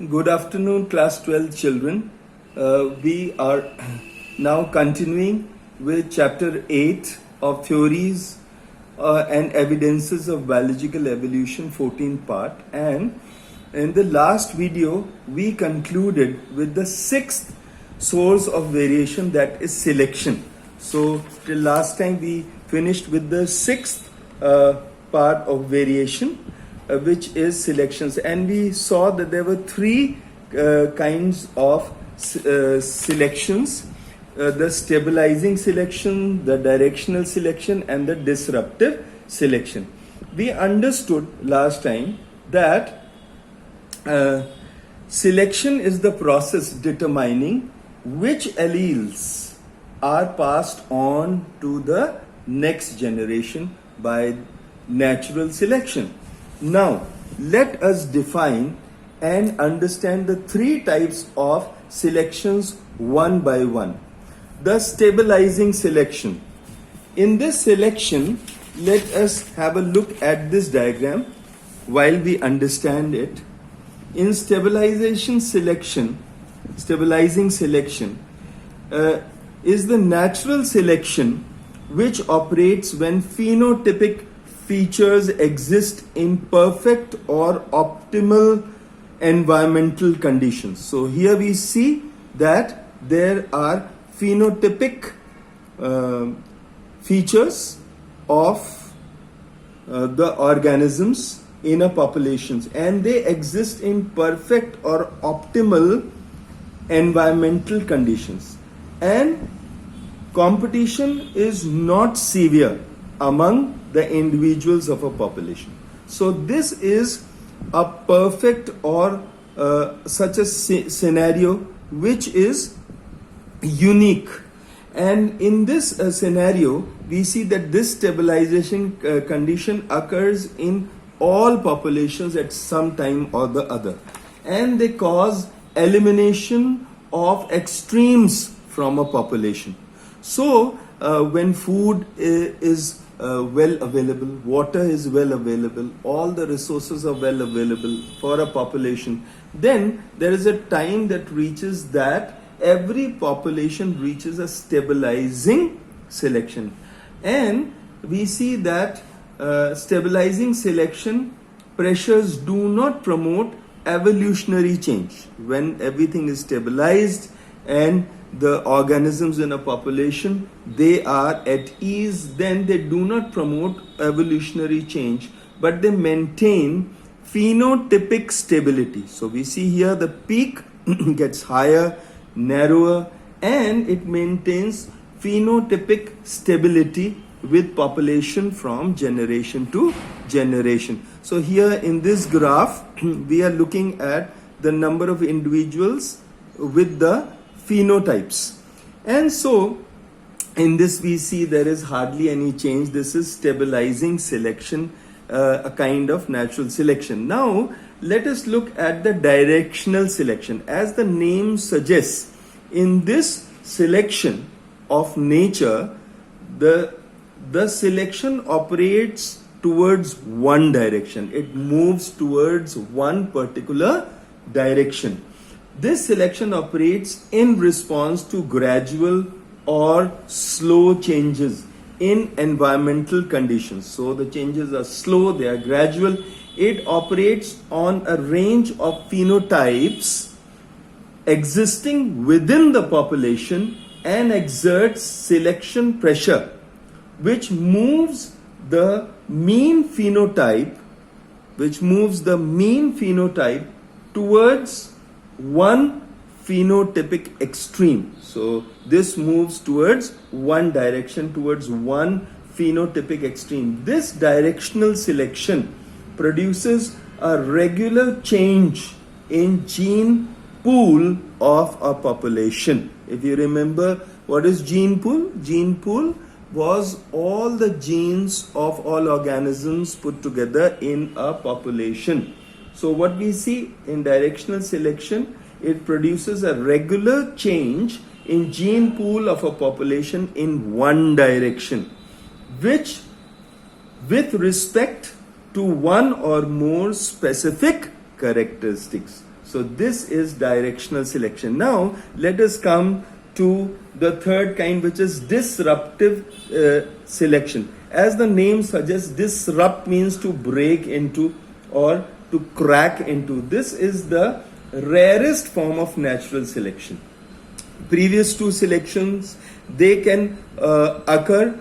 Good afternoon, class 12 children. We are now continuing with chapter 8 of Theories and Evidences of Biological Evolution, 14th part. And in the last video, we concluded with the sixth source of variation, that is selection. So, till last time we finished with the sixth part of variation, which is selections, and we saw that there were three kinds of selections: the stabilizing selection, the directional selection, and the disruptive selection. We understood last time that selection is the process determining which alleles are passed on to the next generation by natural selection. Now, let us define and understand the three types of selections one by one. The stabilizing selection. In this selection, let us have a look at this diagram while we understand it. In stabilizing selection is the natural selection which operates when phenotypic features exist in perfect or optimal environmental conditions. So here we see that there are phenotypic features of the organisms in a population, and they exist in perfect or optimal environmental conditions, and competition is not severe among the individuals of a population. So this is a perfect or such a scenario which is unique. And in this scenario, we see that this stabilization condition occurs in all populations at some time or the other, and they cause elimination of extremes from a population. So when food is well available, water is well available, all the resources are well available for a population, then there is a time that reaches that every population reaches a stabilizing selection. And we see that stabilizing selection pressures do not promote evolutionary change. When everything is stabilized and the organisms in a population, they are at ease, then they do not promote evolutionary change, but they maintain phenotypic stability. So we see here the peak gets higher, narrower, and it maintains phenotypic stability with population from generation to generation. So here in this graph, we are looking at the number of individuals with the phenotypes, and so in this we see there is hardly any change. This is stabilizing selection, a kind of natural selection. Now let us look at the directional selection. As the name suggests, in this selection of nature, the selection operates towards one direction. It moves towards one particular direction. This selection operates in response to gradual or slow changes in environmental conditions. So the changes are slow, they are gradual. It operates on a range of phenotypes existing within the population and exerts selection pressure, which moves the mean phenotype towards one phenotypic extreme. So this moves towards one direction, towards one phenotypic extreme. This directional selection produces a regular change in gene pool of a population. If you remember, what is gene pool? Gene pool was all the genes of all organisms put together in a population. So what we see in directional selection, it produces a regular change in gene pool of a population in one direction, which with respect to one or more specific characteristics. So this is directional selection. Now let us come to the third kind, which is disruptive selection. As the name suggests, disrupt means to break into or to crack into. This is the rarest form of natural selection. Previous two selections, they can occur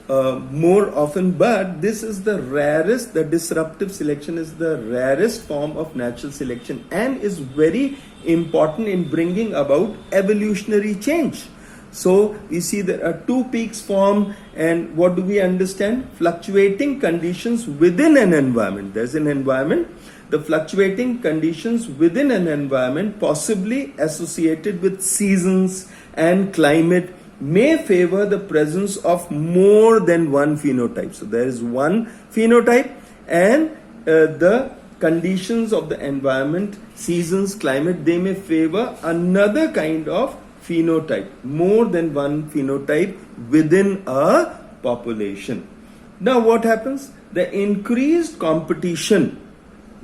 more often, but this is the rarest. The disruptive selection is the rarest form of natural selection and is very important in bringing about evolutionary change. So we see there are two peaks formed, and what do we understand? Fluctuating conditions within an environment. There's an environment. The fluctuating conditions within an environment, possibly associated with seasons and climate, may favor the presence of more than one phenotype. So there is one phenotype, and the conditions of the environment, seasons, climate, they may favor another kind of phenotype, more than one phenotype within a population. Now what happens? The increased competition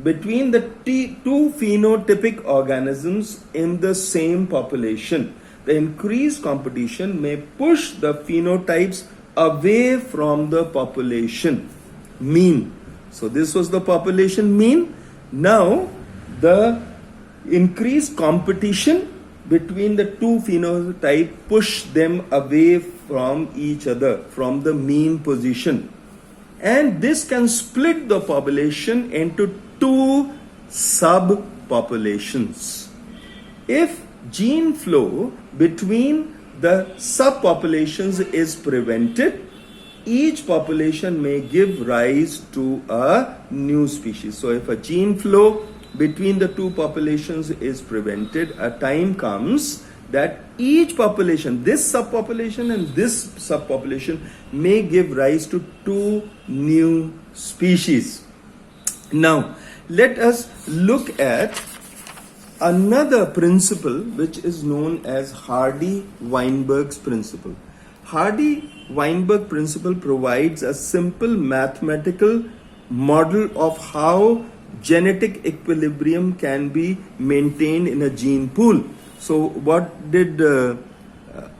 between the two phenotypic organisms in the same population, the increased competition may push the phenotypes away from the population mean. So this was the population mean. Now the increased competition between the two phenotypes push them away from each other, from the mean position. And this can split the population into two subpopulations. If gene flow between the subpopulations is prevented, each population may give rise to a new species. So if a gene flow between the two populations is prevented, a time comes that each population, this subpopulation and this subpopulation, may give rise to two new species. Now, let us look at another principle which is known as Hardy-Weinberg's principle. Hardy-Weinberg principle provides a simple mathematical model of how genetic equilibrium can be maintained in a gene pool. So what did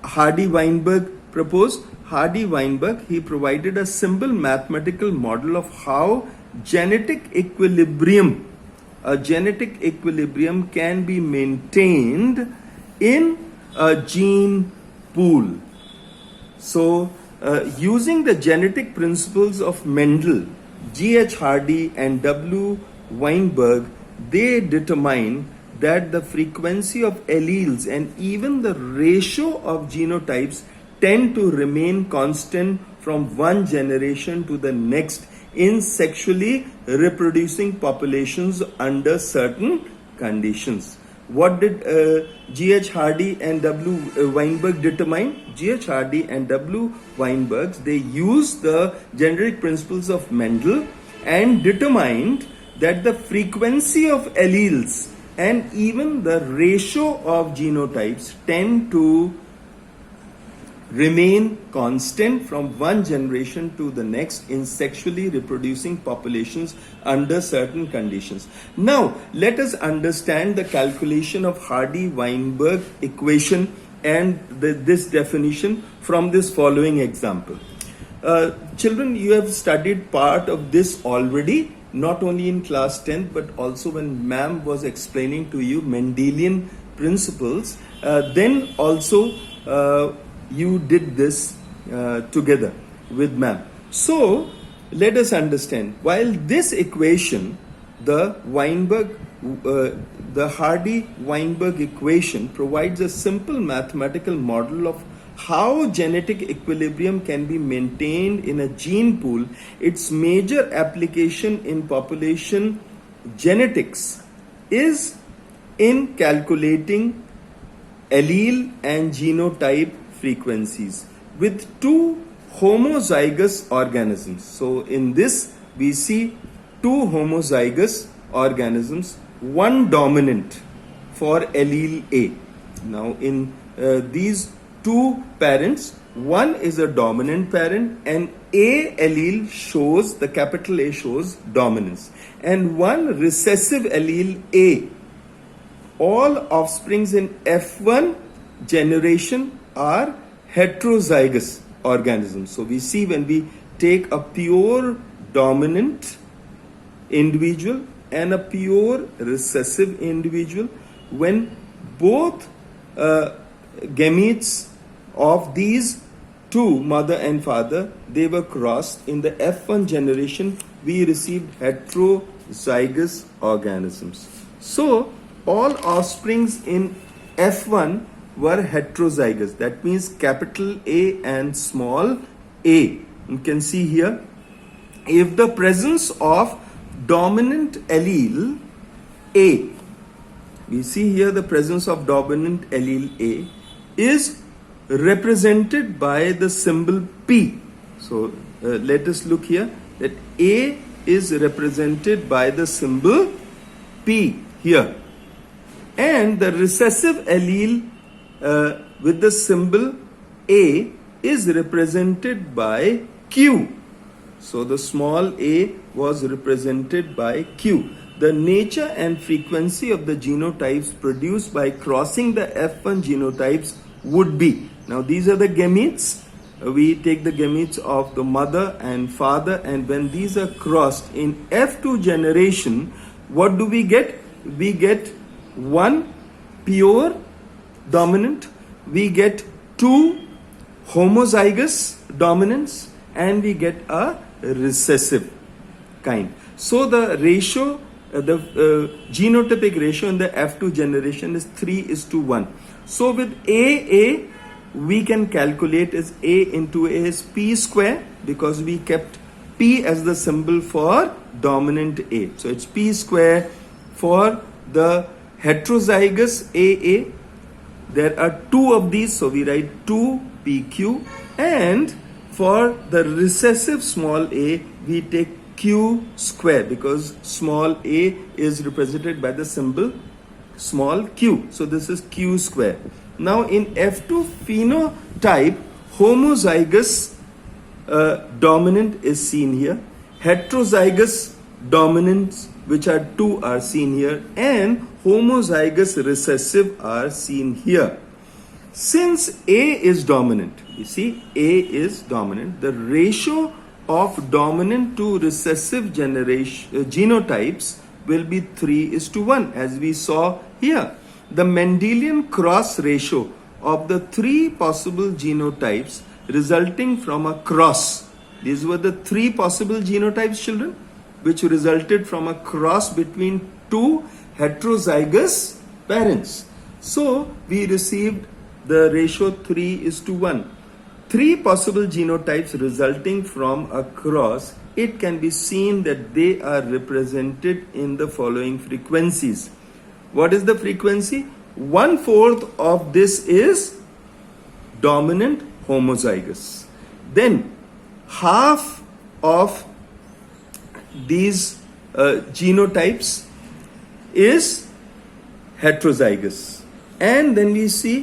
Hardy-Weinberg propose? Hardy-Weinberg, he provided a simple mathematical model of how genetic equilibrium can be maintained in a gene pool. So using the genetic principles of Mendel, G.H. Hardy and W. Weinberg, they determine that the frequency of alleles and even the ratio of genotypes tend to remain constant from one generation to the next in sexually reproducing populations under certain conditions. What did G.H. Hardy and W. Weinberg determine? G.H. Hardy and W. Weinberg, they used the generic principles of Mendel and determined that the frequency of alleles and even the ratio of genotypes tend to remain constant from one generation to the next in sexually reproducing populations under certain conditions. Now, let us understand the calculation of Hardy-Weinberg equation and this definition from this following example. Children, you have studied part of this already, not only in class 10th, but also when ma'am was explaining to you Mendelian principles. Then also you did this together with ma'am. So let us understand. While this equation, the Hardy-Weinberg equation provides a simple mathematical model of how genetic equilibrium can be maintained in a gene pool, its major application in population genetics is in calculating allele and genotype frequencies with two homozygous organisms. So in this we see two homozygous organisms, one dominant for allele A. Now in these two parents, one is a dominant parent and A allele shows, the capital A shows dominance, and one recessive allele A all offsprings in F1 generation are heterozygous organisms. So we see when we take a pure dominant individual and a pure recessive individual, when both gametes of these two, mother and father, they were crossed in the F1 generation, we received heterozygous organisms. So all offsprings in F1 were heterozygous. That means capital A and small a. You can see here, if the presence of dominant allele A, we see here the presence of dominant allele A is represented by the symbol P. So let us look here that A is represented by the symbol P here, and the recessive allele with the symbol A is represented by Q. So the small a was represented by Q. The nature and frequency of the genotypes produced by crossing the F1 genotypes would be, now these are the gametes. We take the gametes of the mother and father, and when these are crossed in F2 generation, what do we get? We get one pure dominant, we get two homozygous dominants, and we get a recessive kind. So the ratio, the genotypic ratio in the F2 generation is 3:1. So with A, we can calculate as A into A is P square, because we kept P as the symbol for dominant A. So it's P square for the heterozygous AA. There are two of these, so we write 2PQ, and for the recessive small a, we take Q square, because small a is represented by the symbol small q. So this is Q square. Now in F2 phenotype, homozygous dominant is seen here. Heterozygous dominants, which are 2, are seen here, and homozygous recessive are seen here. Since A is dominant, you see A is dominant, the ratio of dominant to recessive generation genotypes will be 3:1, as we saw here. The Mendelian cross ratio of the 3 possible genotypes resulting from a cross, these were the 3 possible genotypes, children, which resulted from a cross between 2 heterozygous parents. So we received the ratio 3:1. 3 possible genotypes resulting from a cross, it can be seen that they are represented in the following frequencies. What is the frequency? 1/4 of this is dominant homozygous. Then half of these genotypes is heterozygous, and then we see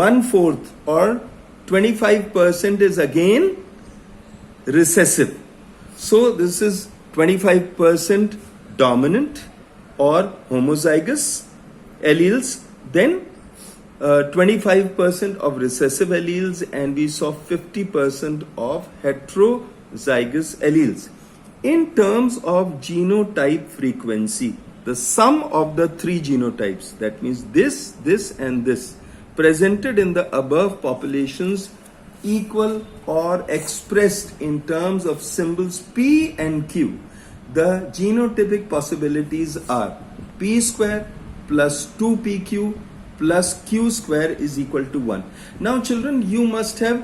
1/4 or 25% is again recessive. So this is 25% dominant or homozygous alleles, then 25% of recessive alleles, and we saw 50% of heterozygous alleles. In terms of genotype frequency, the sum of the 3 genotypes, that means this, and this, presented in the above populations equal or expressed in terms of symbols P and Q. The genotypic possibilities are P square plus 2PQ plus Q square is equal to 1. Now children, you must have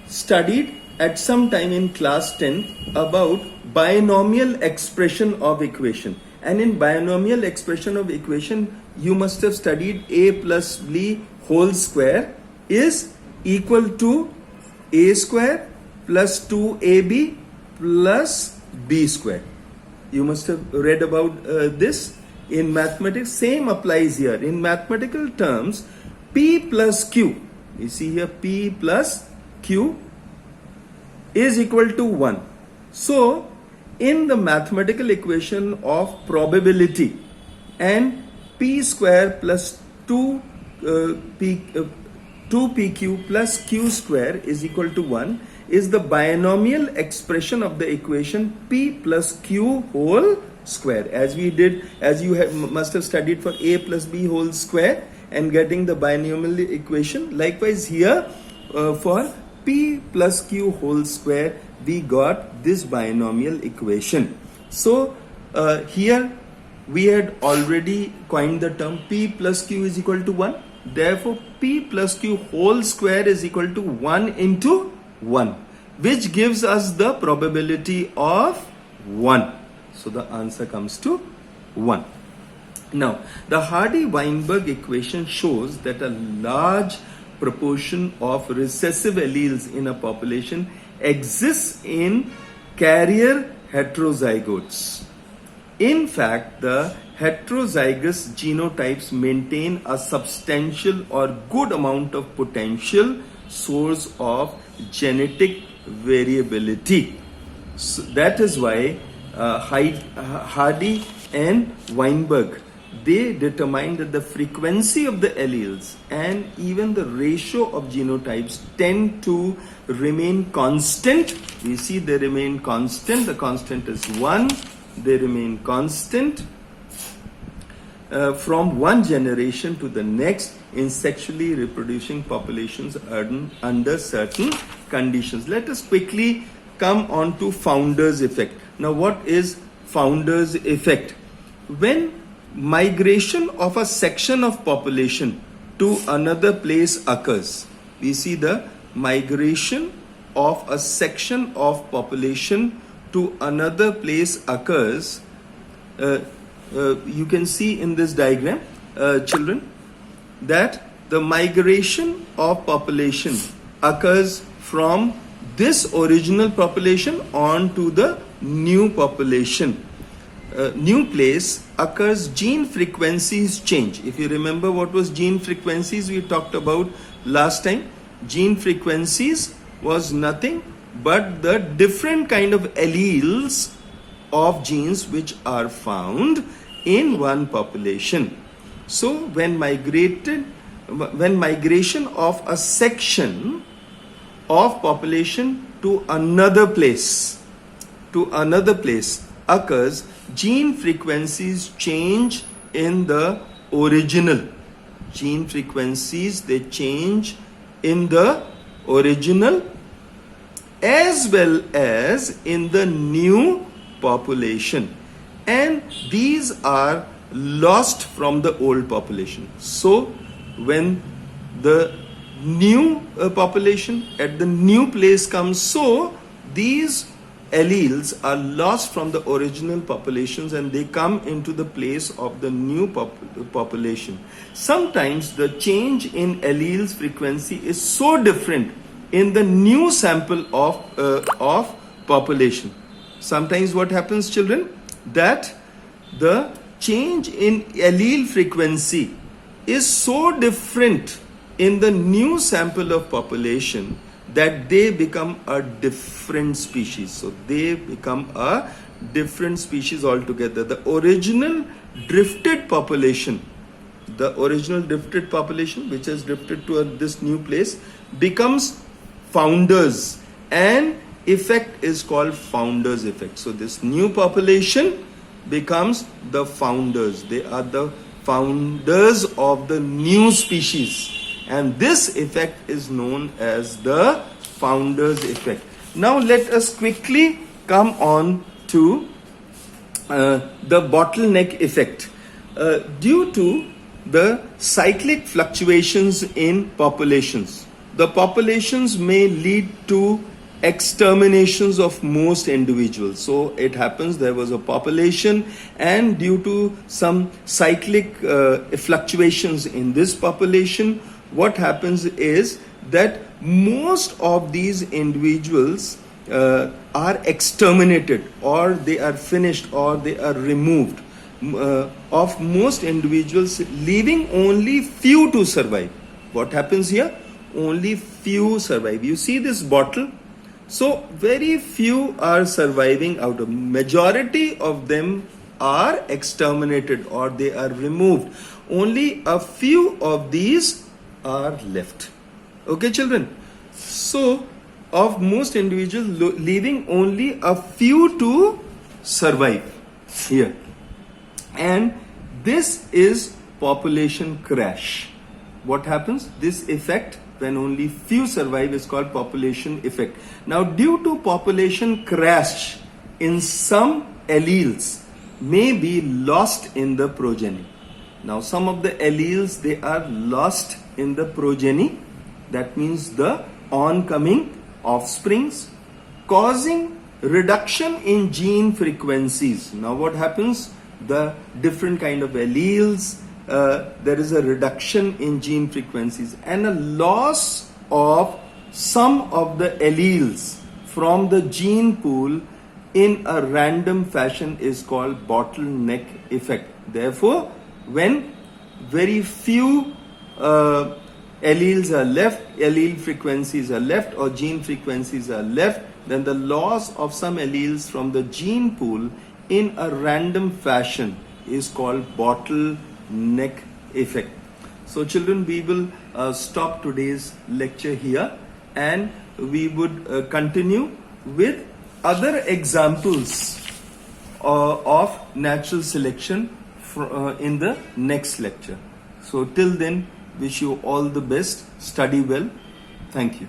studied at some time in class 10 about binomial expression of equation. And in binomial expression of equation, you must have studied a plus b whole square is equal to a square plus 2ab plus b square. You must have read about this in mathematics. Same applies here. In mathematical terms, p plus q, you see here p plus q is equal to 1. So in the mathematical equation of probability, and p square plus 2pq plus q square is equal to 1 is the binomial expression of the equation p plus q whole square, as we did, as you must have studied for a plus b whole square and getting the binomial equation. Likewise here for p plus q whole square we got this binomial equation. So here we had already coined the term p plus q is equal to 1. Therefore p plus q whole square is equal to 1 into 1, which gives us the probability of 1. So the answer comes to 1. Now, the Hardy-Weinberg equation shows that a large proportion of recessive alleles in a population exists in carrier heterozygotes. In fact, the heterozygous genotypes maintain a substantial or good amount of potential source of genetic variability. So that is why Hardy and Weinberg, they determined that the frequency of the alleles and even the ratio of genotypes tend to remain constant. We see they remain constant. The constant is 1. They remain constant from one generation to the next in sexually reproducing populations under certain conditions. Let us quickly come on to Founder's effect. Now, what is Founder's effect? When migration of a section of population to another place occurs, we see the migration of a section of population to another place occurs. You can see in this diagram, children, that the migration of population occurs from this original population on to the new population. New place occurs, gene frequencies change. If you remember what was gene frequencies we talked about last time, gene frequencies was nothing but the different kind of alleles of genes which are found in one population. So when migration of a section of population to another place occurs, gene frequencies change in the original. Gene frequencies, they change in the original as well as in the new population, and these are lost from the old population. So when the new population at the new place comes, so these alleles are lost from the original populations and they come into the place of the new population. Sometimes the change in alleles frequency is so different in the new sample of population. Sometimes what happens, children, that the change in allele frequency is so different in the new sample of population that they become a different species. So they become a different species altogether. The original drifted population which has drifted to this new place becomes founders, and effect is called Founder's effect. So this new population becomes the founders. They are the founders of the new species, and this effect is known as the Founder's effect. Now let us quickly come on to the bottleneck effect. Due to the cyclic fluctuations in populations, the populations may lead to exterminations of most individuals. So it happens there was a population, and due to some cyclic fluctuations in this population, what happens is that most of these individuals are exterminated, or they are finished, or they are removed of most individuals, leaving only few to survive. What happens here? Only few survive. You see this bottle? So very few are surviving out of majority of them are exterminated or they are removed. Only a few of these are left. Okay, children? So, of most individuals, leaving only a few to survive here. And this is population crash. What happens? This effect, when only few survive, is called population effect. Now, due to population crash, in some alleles may be lost in the progeny. Now, some of the alleles, they are lost in the progeny. That means the oncoming offsprings, causing reduction in gene frequencies. Now, what happens? The different kind of alleles, there is a reduction in gene frequencies and a loss of some of the alleles from the gene pool in a random fashion is called bottleneck effect. Therefore, when very few alleles are left, allele frequencies are left, or gene frequencies are left, then the loss of some alleles from the gene pool in a random fashion is called bottleneck effect. So children, we will stop today's lecture here, and we would continue with other examples of natural selection in the next lecture. So till then, wish you all the best. Study well. Thank you.